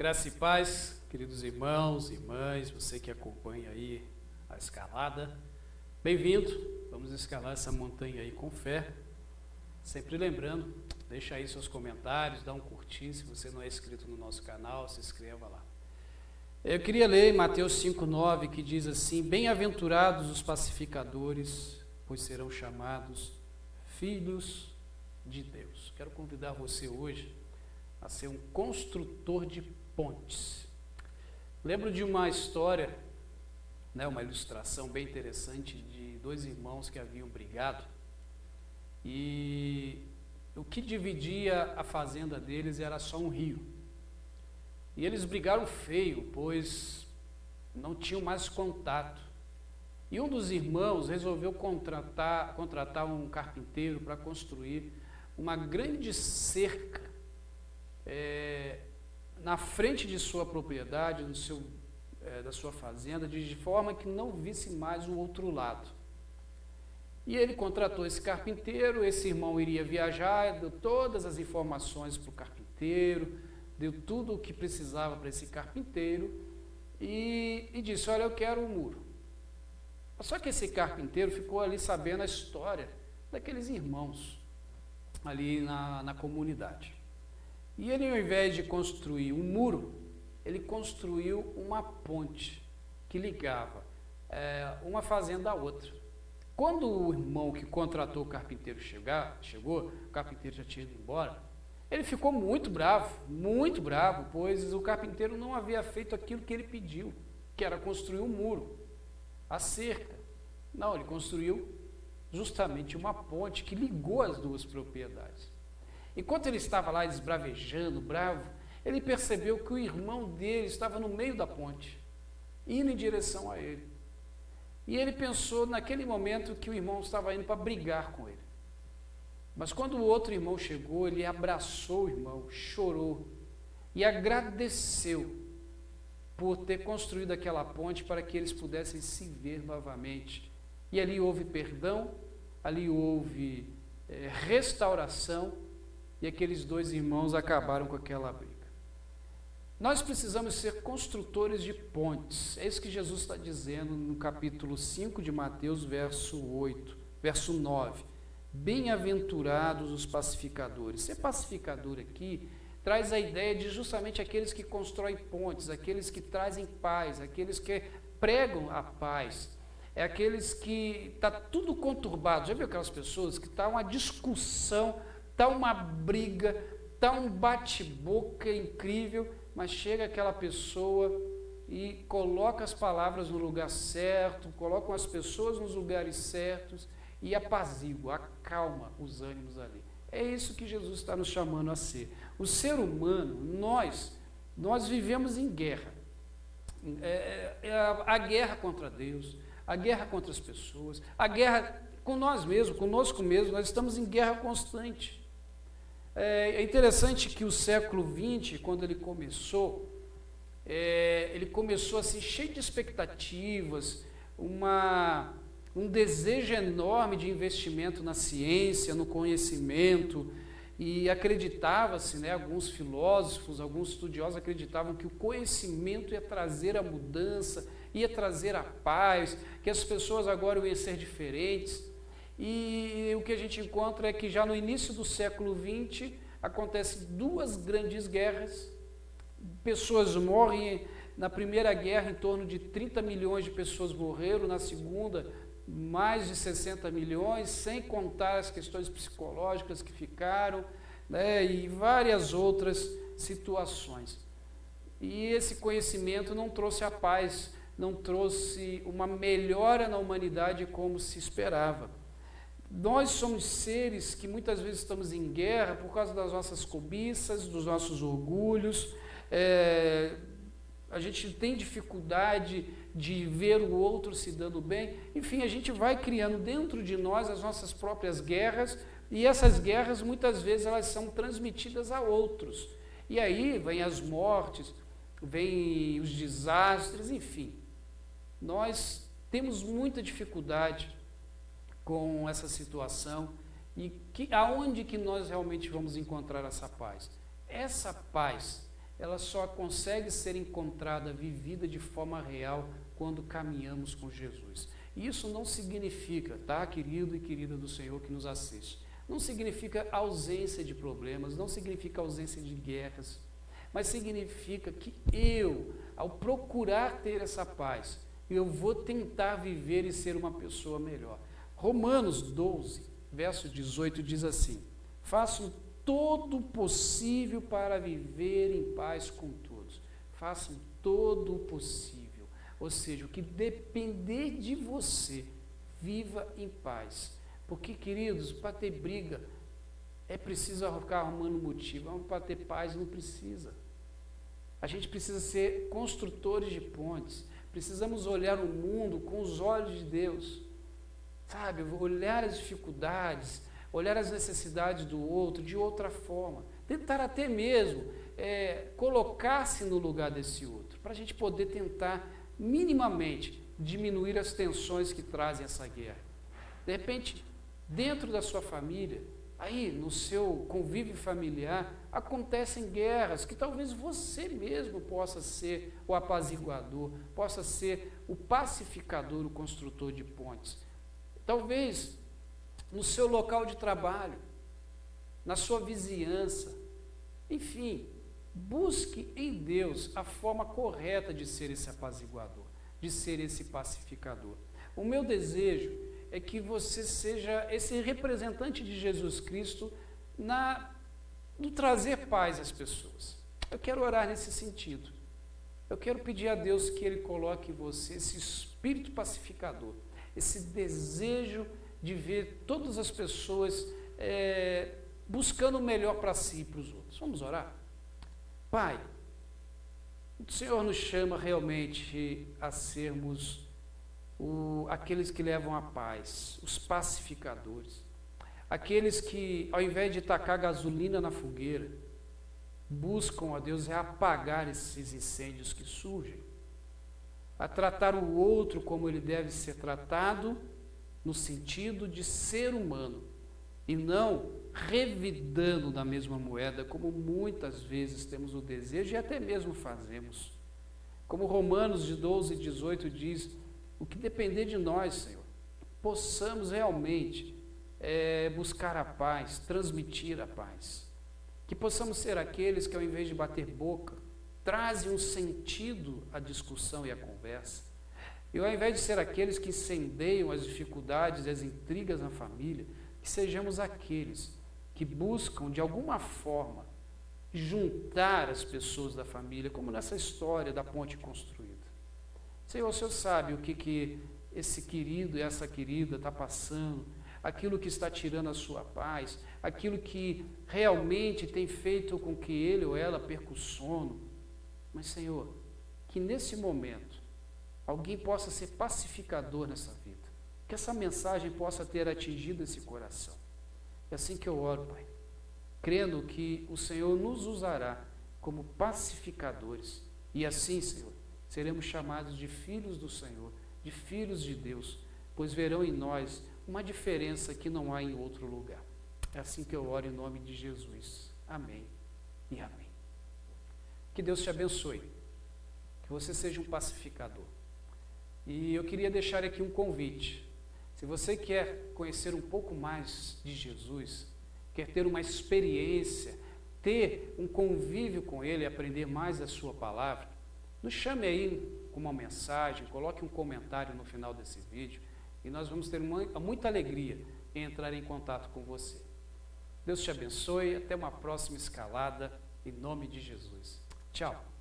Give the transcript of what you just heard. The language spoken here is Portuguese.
Graça e paz, queridos irmãos e irmãs, você que acompanha aí a escalada, bem-vindo. Vamos escalar essa montanha aí com fé. Sempre lembrando, deixa aí seus comentários, dá um curtir. Se você não é inscrito no nosso canal, se inscreva lá. Eu queria ler Mateus 5,9, que diz assim: bem-aventurados os pacificadores, pois serão chamados filhos de Deus. Quero convidar você hoje a ser um construtor de pontes. Lembro de uma história, uma ilustração bem interessante de dois irmãos que haviam brigado, e o que dividia a fazenda deles era só um rio. E eles brigaram feio, pois não tinham mais contato. E um dos irmãos resolveu contratar um carpinteiro para construir uma grande cerca na frente de sua propriedade, da sua fazenda, de forma que não visse mais o outro lado. E ele contratou esse carpinteiro. Esse irmão iria viajar, deu todas as informações para o carpinteiro, deu tudo o que precisava para esse carpinteiro e disse: olha, eu quero um muro. Só que esse carpinteiro ficou ali sabendo a história daqueles irmãos ali na comunidade. E ele, ao invés de construir um muro, ele construiu uma ponte que ligava uma fazenda à outra. Quando o irmão que contratou o carpinteiro chegou, o carpinteiro já tinha ido embora, ele ficou muito bravo, pois o carpinteiro não havia feito aquilo que ele pediu, que era construir um muro, a cerca. Não, ele construiu justamente uma ponte que ligou as duas propriedades. Enquanto ele estava lá esbravejando, bravo, ele percebeu que o irmão dele estava no meio da ponte, indo em direção a ele. E ele pensou naquele momento que o irmão estava indo para brigar com ele. Mas quando o outro irmão chegou, ele abraçou o irmão, chorou e agradeceu por ter construído aquela ponte para que eles pudessem se ver novamente. E ali houve perdão, ali houve restauração, e aqueles dois irmãos acabaram com aquela briga. Nós precisamos ser construtores de pontes. É isso que Jesus está dizendo no capítulo 5 de Mateus, verso 9. Bem-aventurados os pacificadores. Ser pacificador aqui traz a ideia de justamente aqueles que constroem pontes, aqueles que trazem paz, aqueles que pregam a paz. É aqueles que está tudo conturbado. Já viu aquelas pessoas que está uma discussão, está uma briga, está um bate-boca incrível, mas chega aquela pessoa e coloca as palavras no lugar certo, coloca as pessoas nos lugares certos e apazigua, acalma os ânimos ali. É isso que Jesus está nos chamando a ser. O ser humano, nós vivemos em guerra. A guerra contra Deus, a guerra contra as pessoas, a guerra com nós mesmos, conosco mesmo. Nós estamos em guerra constante. É interessante que o século XX, quando ele começou assim, cheio de expectativas, um desejo enorme de investimento na ciência, no conhecimento, e acreditava-se, alguns filósofos, alguns estudiosos acreditavam que o conhecimento ia trazer a mudança, ia trazer a paz, que as pessoas agora iam ser diferentes. E o que a gente encontra é que já no início do século XX acontecem duas grandes guerras, pessoas morrem. Na primeira guerra, em torno de 30 milhões de pessoas morreram, na segunda, mais de 60 milhões, sem contar as questões psicológicas que ficaram, e várias outras situações. E esse conhecimento não trouxe a paz, não trouxe uma melhora na humanidade como se esperava. Nós somos seres que muitas vezes estamos em guerra por causa das nossas cobiças, dos nossos orgulhos. A gente tem dificuldade de ver o outro se dando bem. Enfim, a gente vai criando dentro de nós as nossas próprias guerras, e essas guerras muitas vezes elas são transmitidas a outros. E aí vem as mortes, vem os desastres, enfim. Nós temos muita dificuldade com essa situação, e aonde que nós realmente vamos encontrar essa paz? Essa paz, ela só consegue ser encontrada, vivida de forma real quando caminhamos com Jesus. E isso não significa, tá, querido e querida do Senhor que nos assiste, não significa ausência de problemas, não significa ausência de guerras, mas significa que eu, ao procurar ter essa paz, eu vou tentar viver e ser uma pessoa melhor. Romanos 12, verso 18 diz assim: façam todo o possível para viver em paz com todos. Façam todo o possível. Ou seja, o que depender de você, viva em paz. Porque, queridos, para ter briga, é preciso ficar arrumando motivo. Para ter paz, não precisa. A gente precisa ser construtores de pontes. Precisamos olhar o mundo com os olhos de Deus. Sabe, olhar as dificuldades, olhar as necessidades do outro de outra forma. Tentar até mesmo colocar-se no lugar desse outro, para a gente poder tentar minimamente diminuir as tensões que trazem essa guerra. De repente, dentro da sua família, aí no seu convívio familiar, acontecem guerras que talvez você mesmo possa ser o apaziguador, possa ser o pacificador, o construtor de pontes. Talvez no seu local de trabalho, na sua vizinhança, enfim, busque em Deus a forma correta de ser esse apaziguador, de ser esse pacificador. O meu desejo é que você seja esse representante de Jesus Cristo no trazer paz às pessoas. Eu quero orar nesse sentido. Eu quero pedir a Deus que Ele coloque em você esse espírito pacificador, esse desejo de ver todas as pessoas buscando o melhor para si e para os outros. Vamos orar? Pai, o Senhor nos chama realmente a sermos aqueles que levam a paz, os pacificadores, aqueles que, ao invés de tacar gasolina na fogueira, buscam, ó Deus, apagar esses incêndios que surgem, a tratar o outro como ele deve ser tratado, no sentido de ser humano, e não revidando da mesma moeda, como muitas vezes temos o desejo e até mesmo fazemos. Como Romanos 12 e 18 diz, o que depender de nós, Senhor, possamos realmente buscar a paz, transmitir a paz. Que possamos ser aqueles que, ao invés de bater boca, trazem um sentido à discussão e à conversa. E ao invés de ser aqueles que incendeiam as dificuldades e as intrigas na família, que sejamos aqueles que buscam, de alguma forma, juntar as pessoas da família, como nessa história da ponte construída. Senhor, o Senhor sabe o que esse querido e essa querida está passando, aquilo que está tirando a sua paz, aquilo que realmente tem feito com que ele ou ela perca o sono. Mas, Senhor, que nesse momento alguém possa ser pacificador nessa vida, que essa mensagem possa ter atingido esse coração. É assim que eu oro, Pai, crendo que o Senhor nos usará como pacificadores, e assim, Senhor, seremos chamados de filhos do Senhor, de filhos de Deus, pois verão em nós uma diferença que não há em outro lugar. É assim que eu oro em nome de Jesus. Amém e amém. Que Deus te abençoe, que você seja um pacificador. E eu queria deixar aqui um convite. Se você quer conhecer um pouco mais de Jesus, quer ter uma experiência, ter um convívio com Ele, aprender mais da sua palavra, nos chame aí com uma mensagem, coloque um comentário no final desse vídeo e nós vamos ter muita alegria em entrar em contato com você. Deus te abençoe, até uma próxima escalada, em nome de Jesus. Tchau.